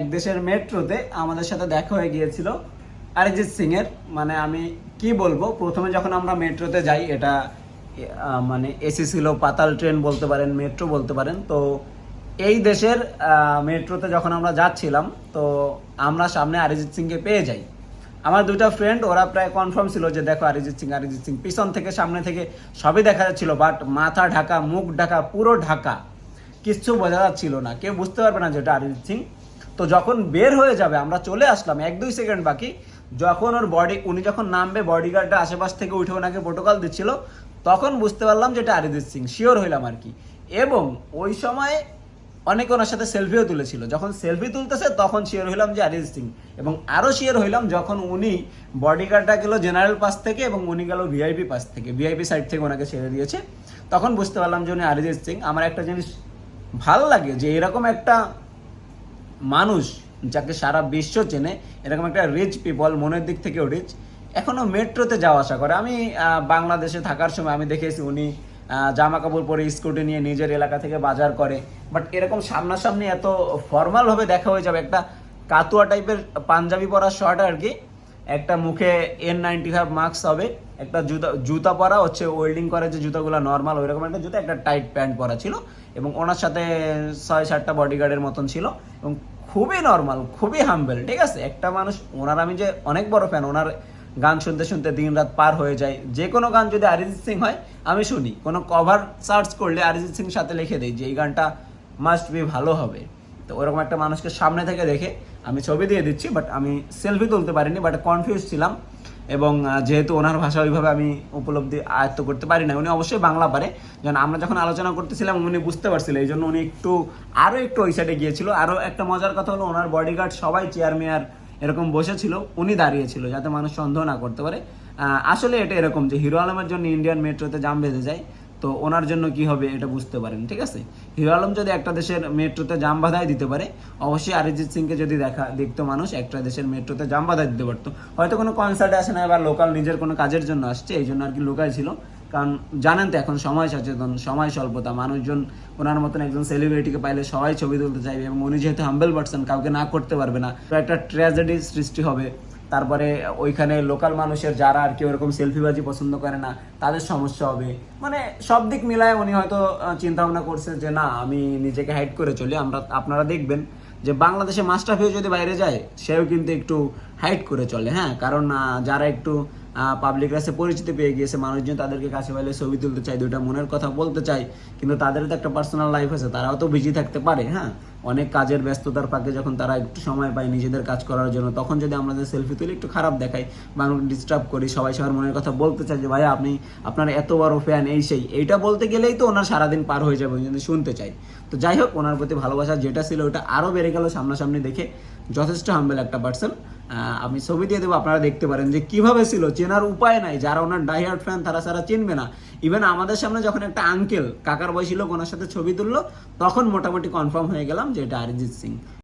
এক দেশের মেট্রোতে আমাদের সাথে দেখা হয়ে গিয়েছিল অরিজিৎ সিং এর। মানে আমি কি বলবো, প্রথমে যখন আমরা মেট্রোতে যাই, এটা মানে এসি ছিল, পাতাল ট্রেন বলতে পারেন, মেট্রো বলতে পারেন। তো এই দেশের মেট্রোতে যখন আমরা যাচ্ছিলাম, তো আমরা সামনে অরিজিৎ সিংকে পেয়ে যাই। আমার দুইটা ফ্রেন্ড, ওরা প্রায় কনফার্ম ছিল যে দেখো অরিজিৎ সিং, অরিজিৎ সিং। পিছন থেকে সামনে থেকে সবই দেখা যাচ্ছিল, বাট মাথা ঢাকা, মুখ ঢাকা, পুরো ঢাকা, কিচ্ছু বোঝা যাচ্ছিল না, কেউ বুঝতে পারবে না যে এটা অরিজিৎ সিং। তো যখন বের হয়ে যাবে, আমরা চলে আসলাম, 1-2 সেকেন্ড বাকি, যখন ওর উনি যখন নামবে, বডিগার্ডটা আশেপাশ থেকে উঠে ওনাকে প্রোটোকল দিচ্ছিল, তখন বুঝতে পারলাম যে এটা অরিজিৎ সিং, শিওর হইলাম আর কি। এবং ওই সময় অনেকে ওনার সাথে সেলফিও তুলেছিল। যখন সেলফি তুলতেছে তখন শিওর হইলাম যে অরিজিৎ সিং। এবং আরও শিওর হইলাম যখন উনি, বডিগার্ডটা গেল জেনারেল পাস থেকে এবং উনি গেল ভিআইপি পাস থেকে, ভিআইপি সাইড থেকে ওনাকে ছেড়ে দিয়েছে, তখন বুঝতে পারলাম যে উনি অরিজিৎ সিং। আমার একটা জিনিস ভালো লাগে যে এরকম একটা মানুষ যাকে সারা বিশ্ব চেনে, এরকম একটা রিচ পিপল, মনের দিক থেকেও রিচ, এখনও মেট্রোতে যাওয়া আসা করে। আমি বাংলাদেশে থাকার সময় আমি দেখেছি উনি জামা কাপড় পরে স্কুটি নিয়ে নিজের এলাকা থেকে বাজার করে, বাট এরকম সামনাসামনি এত ফর্মালভাবে দেখা হয়ে যাবে, একটা কাতুয়া টাইপের পাঞ্জাবি পরা শর্ট আর কি, একটা মুখে N95 মাস্ক হবে, একটা জুতা পরা হচ্ছে ওয়েল্ডিং করে যে জুতাগুলো নর্মাল, ওই রকম একটা জুতা, একটা টাইট প্যান্ট পরা ছিল, এবং ওনার সাথে 6-7টা বডিগার্ডের মতন ছিল, এবং খুবই নর্মাল, খুবই হাম্বেল। ঠিক আছে, একটা মানুষ, ওনার আমি যে অনেক বড় ফ্যান, ওনার গান শুনতে শুনতে দিন রাত পার হয়ে যায়। যে কোনো গান যদি অরিজিৎ সিং হয় আমি শুনি, কোনো কভার সার্চ করলে অরিজিৎ সিং সাথে লিখে দেয় যে এই গানটা মাস্ট বি ভালো হবে। তো ওরকম একটা মানুষকে সামনে থেকে দেখে আমি ছবি দিয়ে দিচ্ছি, বাট আমি সেলফি তুলতে পারিনি, বাট কনফিউজ ছিলাম। এবং যেহেতু ওনার ভাষা ওইভাবে আমি উপলব্ধি আয়ত্ত করতে পারি না, উনি অবশ্যই বাংলা পারে, যেন আমরা যখন আলোচনা করতেছিলাম উনি বুঝতে পারছিল, এই জন্য উনি আরও একটু ওই সাইডে গিয়েছিল। আরও একটা মজার কথা হলো, ওনার বডিগার্ড সবাই চেয়ার মেয়ার এরকম বসেছিল, উনি দাঁড়িয়েছিল, যাতে মানুষ সন্দেহ না করতে পারে। আসলে এটা এরকম যে হিরো আলমের জন্য ইন্ডিয়ান মেট্রোতে জাম বেঁধে যায়, তো ওনার জন্য কি হবে এটা বুঝতে পারেন। ঠিক আছে, হিরো আলম যদি একটা দেশের মেট্রোতে জাম বাধাই দিতে পারে, অবশ্যই অরিজিৎ সিংকে যদি দেখতো মানুষ, একটা দেশের মেট্রোতে জাম বাধাই দিতে পারতো। হয়তো কোনো কনসার্টে আসে না, বা লোকাল নিজের কোনো কাজের জন্য আসছে, এই জন্য আর কি লুকাই ছিল। কারণ জানেন তো এখন সময় সচেতন, সময় স্বল্পতা, মানুষজন ওনার মতন একজন সেলিব্রিটিকে পাইলে সবাই ছবি তুলতে চাইবে, এবং উনি যেহেতু হাম্বেল পার্সন, কাউকে না করতে পারবে না, তো একটা ট্র্যাজেডি সৃষ্টি হবে। তারপরে ওইখানে লোকাল মানুষের যারা আর কি ওরকম সেলফিবাজি পছন্দ করে না, তাদের সমস্যা হবে। মানে সব দিক মিলায় উনি হয়তো চিন্তা ভাবনা করছে যে না, আমি নিজেকে হাইড করে চলি। আপনারা দেখবেন যে বাংলাদেশে মাস্টারফিও যদি বাইরে যায়, সেও কিন্তু একটু হাইড করে চলে। হ্যাঁ, কারণ যারা একটু পাবলিক কাছে পরিচিতি পেয়ে গিয়েছে, মানুষজন তাদেরকে কাছে পাইলে ছবি তুলতে চায়, দুইটা মনের কথা বলতে চায়, কিন্তু তাদেরও তো একটা পার্সোনাল লাইফ আছে, তারাও তো বিজি থাকতে পারে। হ্যাঁ, অনেক কাজের ব্যস্ততার ফাঁকে যখন তারা একটু সময় পায় নিজেদের কাজ করার জন্য, তখন যদি আমরা সেলফি তুলি, একটু খারাপ দেখাই, মানুষ ডিস্টার্ব করি, সবাই সবার মনের কথা বলতে চায় যে ভাইয়া আপনি, আপনার এত বড় ফ্যান, এই সেই, এইটা বলতে গেলেই তো ওনার সারাদিন পার হয়ে যাবে যদি শুনতে চাই। তো যাই হোক, ওনার প্রতি ভালোবাসা যেটা ছিল ওটা আরও বেড়ে গেল সামনাসামনি দেখে। যথেষ্ট হাম্বেল একটা পার্সন। আমি ছবি দিয়ে দেবো, আপনারা দেখতে পারেন যে কিভাবে ছিল, চেনার উপায় নাই। যারা ওনার ডাইহার্ড ফ্যান তারা সারা চিনবে না। ইভেন আমাদের সামনে যখন একটা আঙ্কেল, কাকার বয়সী লোক ওনার সাথে ছবি তুললো, তখন মোটামুটি কনফার্ম হয়ে গেলাম যে এটা অরিজিৎ সিং।